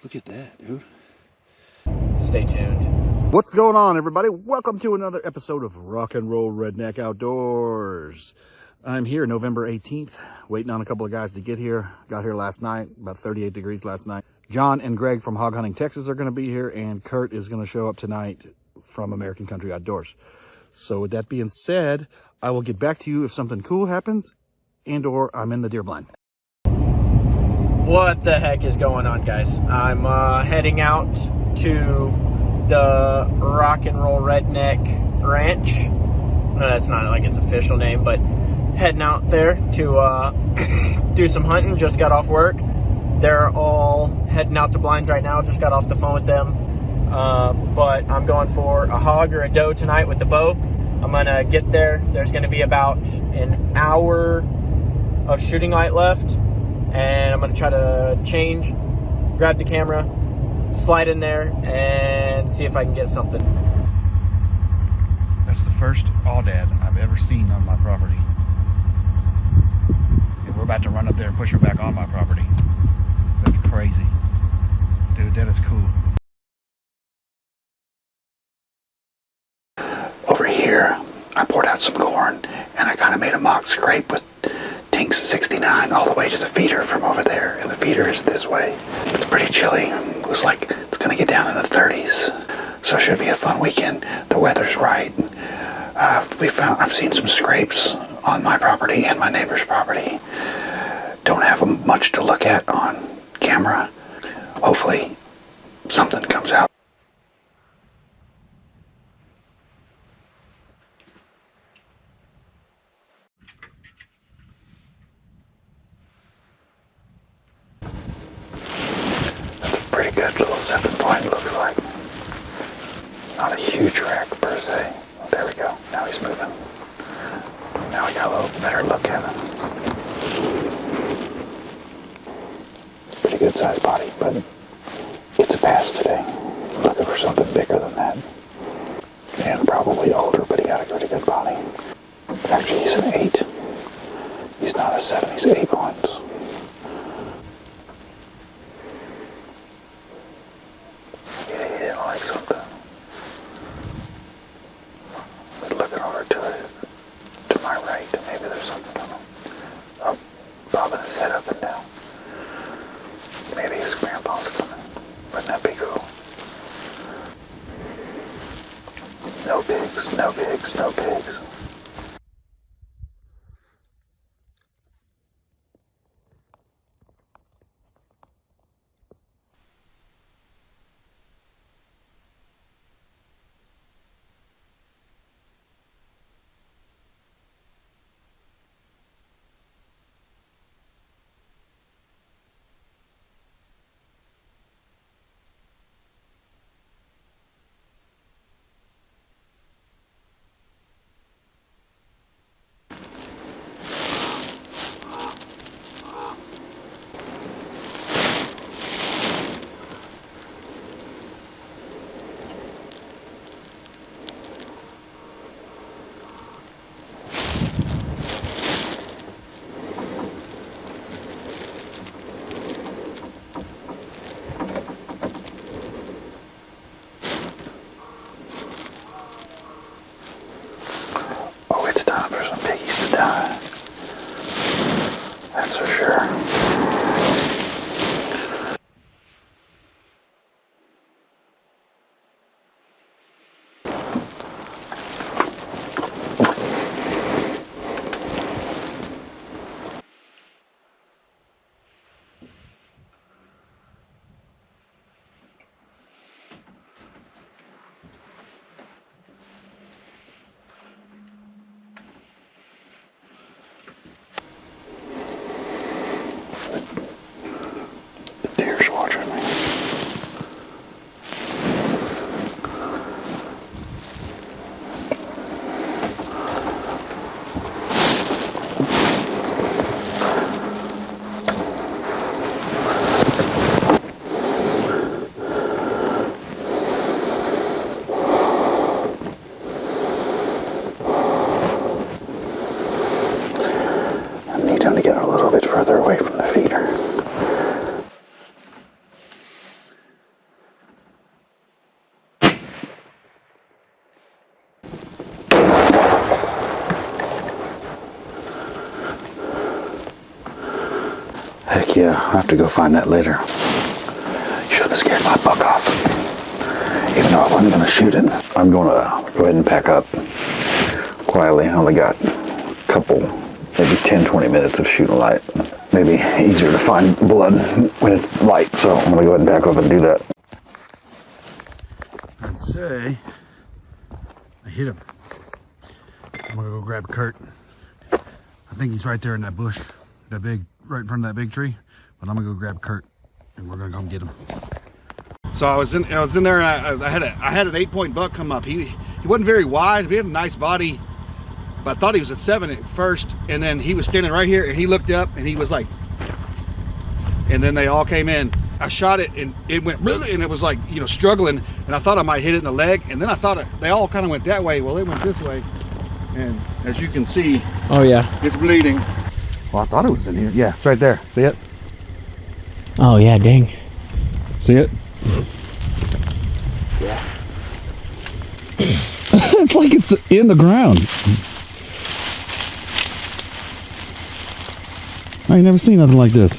Look at that, dude. Stay tuned. What's going on, everybody? Welcome to another episode of Rock and Roll Redneck Outdoors. I'm here November 18th, waiting on a couple of guys to get here. Got here last night, about 38 degrees last night. John and Greg from Hog Hunting Texas are going to be here, and Kurt is going to show up tonight from American Country Outdoors. So with that being said, I will get back to you if something cool happens and or I'm in the deer blind. What the heck is going on, guys? I'm heading out to the Rock and Roll Redneck Ranch. No, that's not like its official name, but heading out there to do some hunting. Just got off work. They're all heading out to blinds right now. Just got off the phone with them. But I'm going for a hog or a doe tonight with the bow. I'm going to get there. There's going to be about an hour of shooting light left. And I'm going to try to change, grab the camera, slide in there, and see if I can get something. That's the first aoudad I've ever seen on my property. And we're about to run up there and push her back on my property. That's crazy. Dude, that is cool. Over here, I poured out some corn, and I kind of made a mock scrape with Tinks 69 all the way to the feeder from over there, and the feeder is this way. It's pretty chilly. It looks like it's going to get down in the 30s, so it should be a fun weekend. The weather's right. I've seen some scrapes on my property and my neighbor's property. Don't have much to look at on camera. Hopefully something comes out. Pretty good little 7-point, looks like. Not a huge wreck per se. There we go. Now he's moving. Now we got a little better look at him. Pretty good sized body, but it's a pass today. Looking for something bigger than that. And probably older, but he got a pretty good body. Actually, he's an 8. He's not a 7, he's 8 points. Like something. But looking over to my right, maybe there's something coming. Oh, bobbing his head up and down. Maybe his grandpa's coming. Wouldn't that be cool? No pigs, no pigs, no pigs. It's time for some piggies to die. That's for sure. further away from the feeder. yeah, I'll have to go find that later. Shouldn't have scared my buck off. Even though I wasn't going to shoot it. I'm going to go ahead and pack up quietly. I only got a couple, maybe 10, 20 minutes of shooting light. Maybe easier to find blood when it's light, so I'm going to go ahead and back up and do that. I'd say I hit him. I'm going to go grab Kurt. I think he's right there in that bush, right in front of that big tree. But I'm going to go grab Kurt, and we're going to come get him. So I was in there, and I had an 8-point buck come up. He wasn't very wide. He had a nice body, but I thought he was at 7 at first, and then he was standing right here, and he looked up, and he was like, and then they all came in. I shot it, and it went really, and it was like, you know, struggling, and I thought I might hit it in the leg, and then I thought they all kind of went that way. Well, they went this way, and as you can see, oh yeah, it's bleeding. Well, I thought it was in here. Yeah, it's right there. See it? oh yeah, dang. See it? Yeah. It's like it's in the ground. I ain't never seen nothing like this.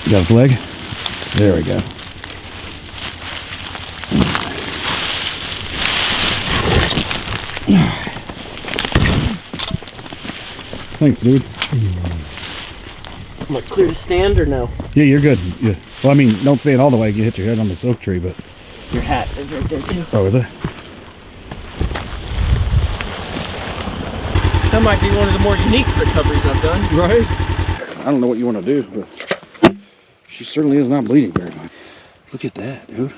Got his leg? There we go. Thanks, dude. Am I clear to stand or no? Yeah, you're good. Yeah. Well, I mean, don't stand all the way. You hit your head on this oak tree, but... Your hat is right there too. Oh, is it? That might be one of the more unique recoveries I've done. Right? I don't know what you want to do, but she certainly is not bleeding very much. Look at that, dude.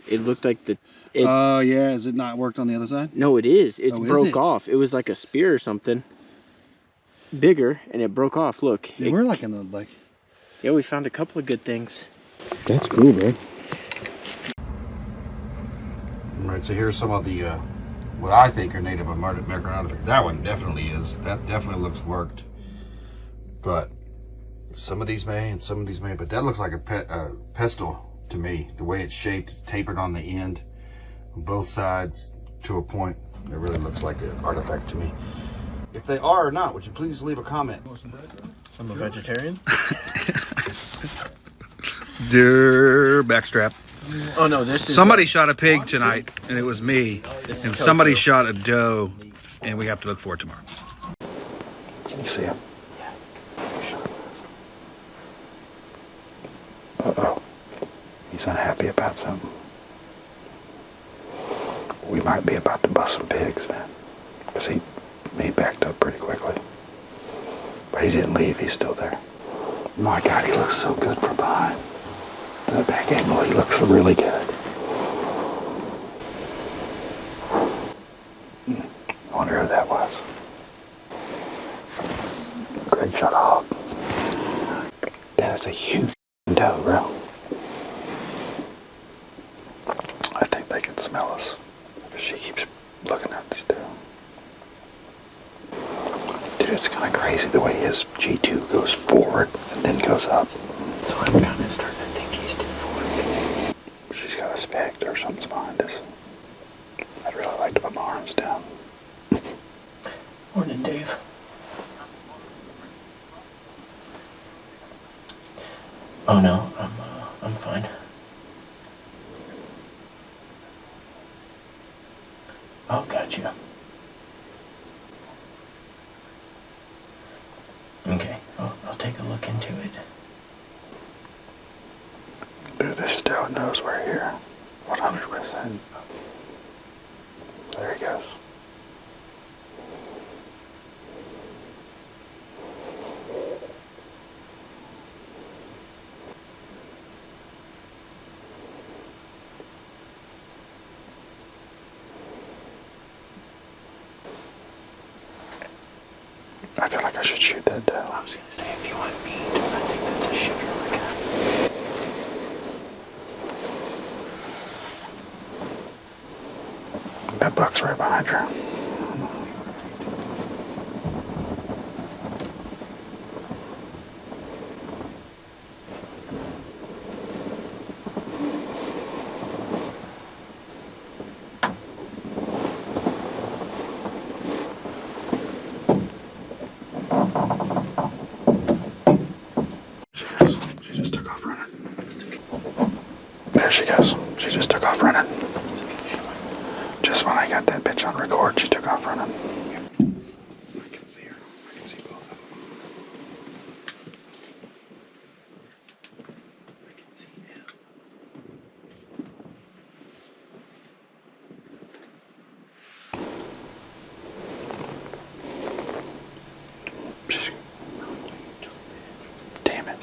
It looked like the... Oh, yeah. Is it not worked on the other side? No, it is. It Oh, broke is it? off. It was like a spear or something. Bigger, and it broke off. Look. Yeah, we're like in the, like... Yeah, we found a couple of good things. That's cool, bro. Alright, so here's some of the, what I think are Native American artifacts. That one definitely is. That definitely looks worked. But some of these may, and some of these may, but that looks like a pestle to me. The way it's shaped, tapered on the end, on both sides to a point. It really looks like an artifact to me. If they are or not, would you please leave a comment? I'm a vegetarian. Dear backstrap. Oh no, this is... Somebody shot a pig tonight, and it was me. And somebody tofu. shot a doe, and we have to look for it tomorrow. Can you see him? Yeah. Uh-oh. He's unhappy about something. We might be about to bust some pigs, man. Because he backed up pretty quickly. But he didn't leave. He's still there. My God, he looks so good from behind. That back angle, he looks really good. I wonder who that was. Greg shot a hog. That is a huge doe, bro. I think they can smell us. She keeps looking at these two. Dude, it's kind of crazy the way his G2 goes forward and then goes up. So I'm kind of starting to think he's too forward. She's got a specter or something's behind us. I'd really like to put my arms down. Morning, Dave. Oh no, I'm fine. Oh, gotcha. Okay, I'll take a look into it. Dude, this still knows we're here. 100%. There he goes. I feel like I should shoot that doe. I was gonna say, if you want meat, I think that's a shooter like that. That buck's right behind her. she goes. She just took off running. Just when I got that bitch on record, she took off running. I can see her. I can see both of them. I can see him. She's... Damn it.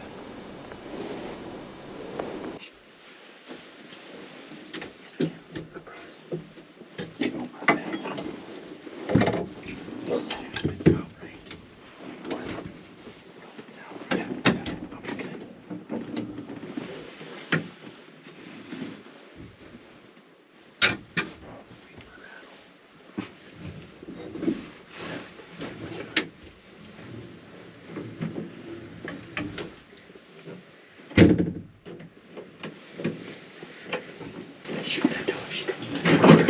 Shoot that door if she comes back. Okay.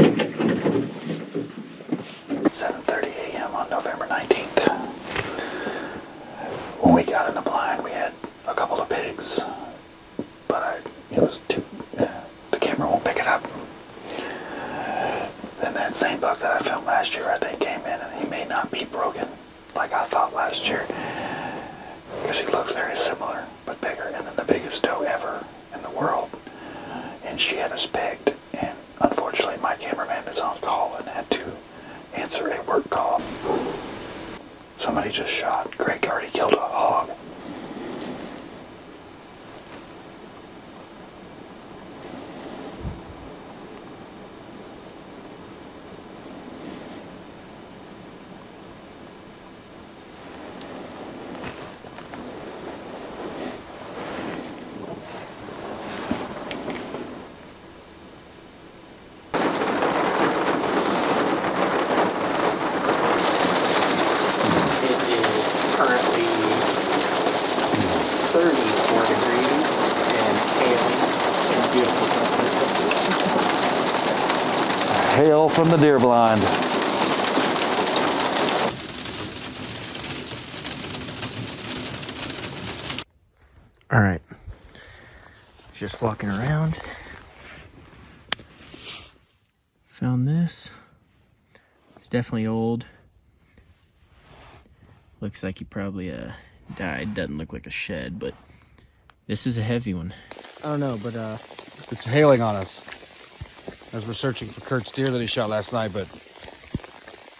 7:30 a.m. on November 19th. When we got in the blind, we had a couple of pigs, but it was too. The camera won't pick it up. Then that same buck that I filmed last year, I think, came in, and he may not be broken like I thought last year, because he looks very similar but bigger. And then the biggest doe ever in the world, and she had us pegged. And unfortunately, my cameraman is on call and had to answer a work call. Somebody just shot. Greg already killed a hog. Currently 34 degrees and hailing and beautiful sunset. Hail from the deer blind. All right, just walking around. Found this. It's definitely old. Looks like he probably died. Doesn't look like a shed, but this is a heavy one. I don't know, but It's hailing on us as we're searching for Kurt's deer that he shot last night, but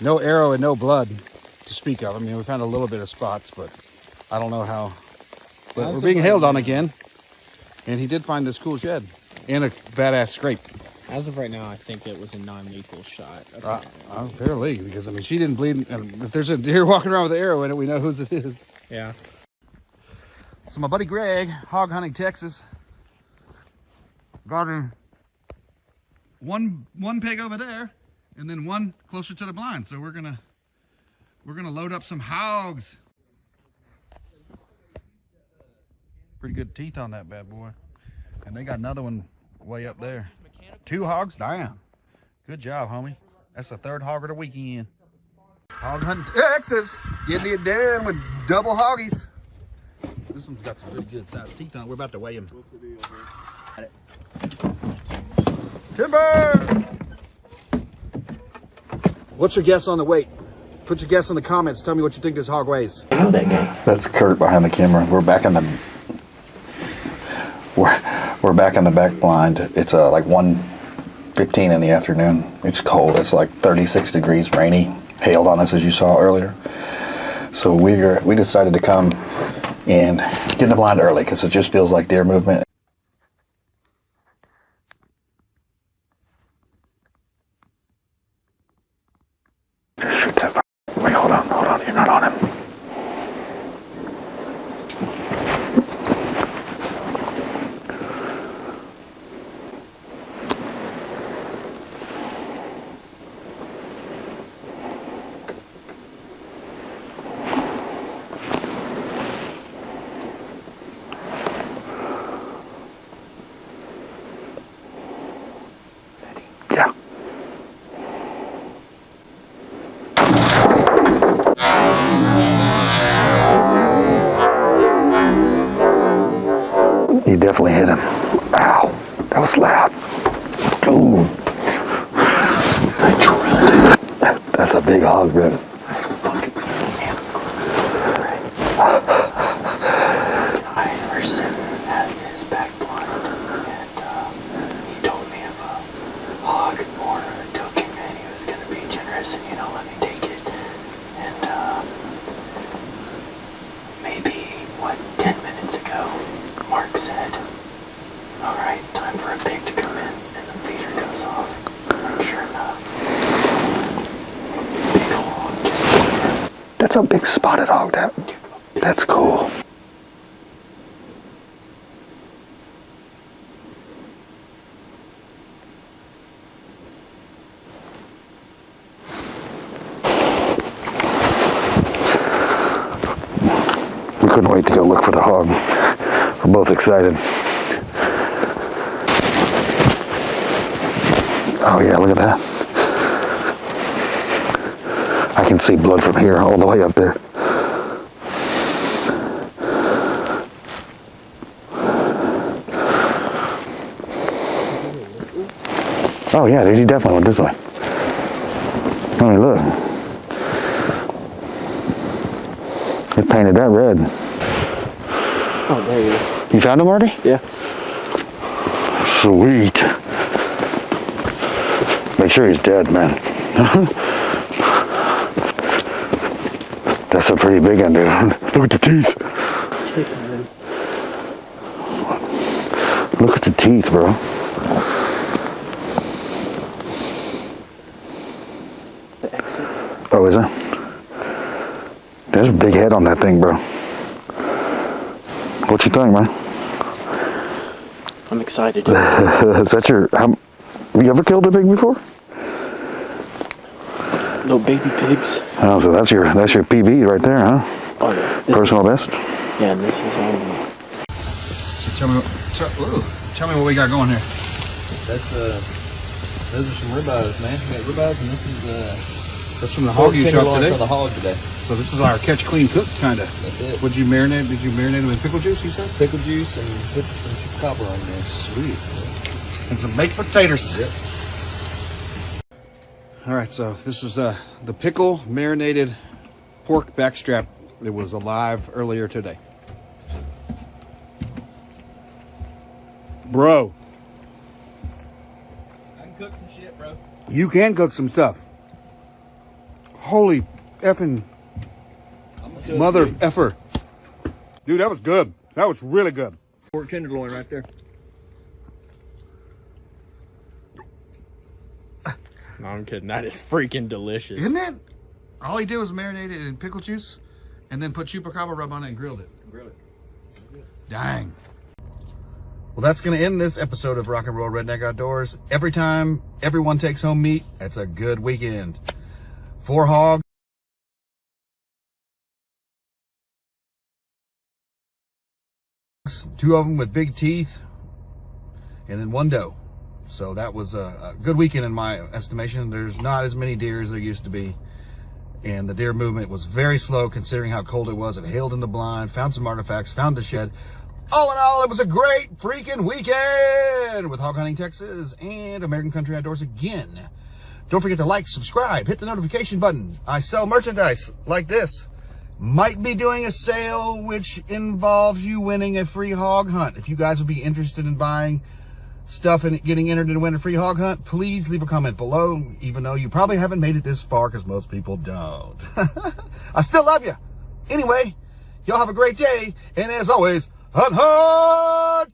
no arrow and no blood to speak of. I mean, we found a little bit of spots, but I don't know how. But we're being hailed on again, and he did find this cool shed and a badass scrape. as of right now, I think it was a non-lethal shot. Apparently, because I mean, she didn't bleed. And if there's a deer walking around with an arrow in it, we know whose it is. Yeah. So my buddy Greg, hog hunting Texas, got him one pig over there, and then one closer to the blind. So we're gonna load up some hogs. Pretty good teeth on that bad boy, and they got another one way up there. 2 hogs, damn. Good job, homie. That's the 3rd hog of the weekend. Hog hunting Texas, getting it done with double hoggies. This one's got some really good sized teeth on it. We're about to weigh him. What's the deal here? Timber! What's your guess on the weight? Put your guess in the comments. Tell me what you think this hog weighs. That's Kurt behind the camera. We're back in the back blind. It's like 1:15 in the afternoon. It's cold. It's like 36 degrees, rainy, hailed on us as you saw earlier. So we decided to come and get in the blind early because it just feels like deer movement. Shoot that. Wait, hold on. You're not on him. Yeah. You definitely hit him. Ow, that was loud. big hog, man. I were sitting at his back blind, and he told me of a hog or a token, and he was going to be generous and, let me take it. And maybe, 10 minutes ago, Mark said, all right, time for a pig to come in, and the feeder goes off. And sure enough, big hog just came in. That's a big spotted hog. That's cool. We couldn't wait to go look for the hog. We're both excited. Oh yeah, look at that. I can see blood from here all the way up there. Oh yeah, dude, he definitely went this way. I mean, look. It painted that red. Oh, there he is. You found him already? Yeah. Sweet. Make sure he's dead, man. That's a pretty big one, dude. Look at the teeth. Look at the teeth, bro. The exit. Oh, is it? There's a big head on that thing, bro. What you think, man? I'm excited. Is that your... have you ever killed a pig before? Little baby pigs. Oh, so that's your PB right there, huh? Oh, yeah. Personal best? Yeah, and this is on. Tell me what we got going here. That's those are some ribeyes, man. We got ribeyes, and this is That's from the hog you shot today. for the hog today. So this is our catch, clean, cook kind of. That's it. Did you marinate them in pickle juice? You said Pickle juice and put some chupacabra on there. sweet. And some baked potatoes. Yep. All right, so this is the pickle marinated pork backstrap. It was alive earlier today. Bro, I can cook some shit, bro. you can cook some stuff. Holy effing mother effer. Dude, that was good. That was really good. Pork tenderloin right there. No, I'm kidding. That is freaking delicious. Isn't it? All he did was marinate it in pickle juice and then put chupacabra rub on it and grilled it. Grill it. Dang. Well, that's going to end this episode of Rock and Roll Redneck Outdoors. Every time everyone takes home meat, that's a good weekend. 4 hogs. 2 of them with big teeth, and then 1 doe. So that was a good weekend in my estimation. There's not as many deer as there used to be, and the deer movement was very slow considering how cold it was. It hailed in the blind, found some artifacts, found the shed. All in all, it was a great freaking weekend with Hog Hunting Texas and American Country Outdoors again. Don't forget to like, subscribe, hit the notification button. I sell merchandise like this. Might be doing a sale which involves you winning a free hog hunt. If you guys would be interested in buying stuff and getting entered to win a free hog hunt, please leave a comment below, even though you probably haven't made it this far because most people don't. I still love you. Anyway, y'all have a great day, and as always, hunt, hunt!